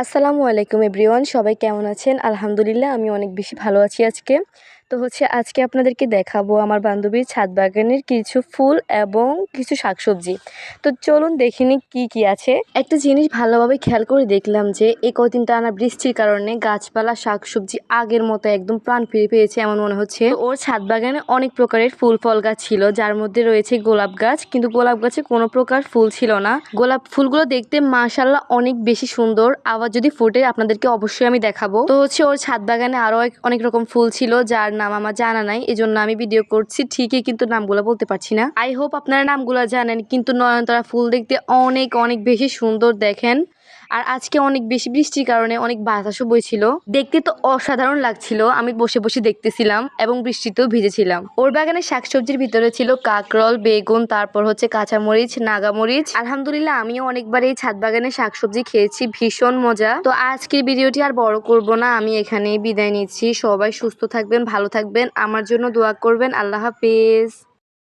আসসালামু আলাইকুম এভরিওয়ান, সবাই কেমন আছেন? আলহামদুলিল্লাহ আমি অনেক বেশি ভালো আছি আজকে। আজকে আপনাদেরকে দেখাবো আমার বান্ধবীর ছাদ বাগানের কিছু ফুল এবং কিছু শাকসবজি। তো চলুন দেখে নিই কি আছে। একটা জিনিস ভালোভাবে খেয়াল করে দেখলাম যে এই কদিন টানা বৃষ্টির কারণে গাছপালা শাকসবজি আগের মতো একদম প্রাণ ফিরে পেয়েছে এমন মনে হচ্ছে। তো ওর ছাদ বাগানে অনেক প্রকারের ফুল ফল গাছ ছিল, যার মধ্যে রয়েছে গোলাপ গাছ, কিন্তু গোলাপ গাছে কোনো প্রকার ফুল ছিল না। গোলাপ ফুলগুলো দেখতে মাশাআল্লাহ অনেক বেশি সুন্দর, আবার যদি ফুটে আপনাদেরকে অবশ্যই আমি দেখাবো। তো ওর ছাদ বাগানে আরো অনেক রকম ফুল ছিল যার নাম আমার জানা নাই, এজন্য আমি ভিডিও করছি ঠিকই, কিন্তু নামগুলো বলতে পারছি না। আই হোপ আপনারা নামগুলো জানেন। কিন্তু নয়নতারা ফুল দেখতে অনেক অনেক বেশি সুন্দর, দেখেন। আর আজকে অনেক বেশি বৃষ্টির কারণে অনেক বাতাসও বইছিল, দেখতে তো অসাধারণ লাগছিল। আমি বসে বসে দেখতেছিলাম এবং বৃষ্টিতেও ভিজেছিলাম। ওর বাগানে শাকসবজির ভিতরে ছিল কাকরল, বেগুন, তারপর কাঁচামরিচ, নাগামরিচ। আলহামদুলিল্লাহ আমিও অনেকবার এই ছাদ বাগানে শাকসবজি খেয়েছি, ভীষণ মজা। তো আজকের ভিডিওটি আর বড় করব না, আমি এখানেই বিদায় নিচ্ছি। সবাই সুস্থ থাকবেন, ভালো থাকবেন, আমার জন্য দোয়া করবেন। আল্লাহ হাফেজ।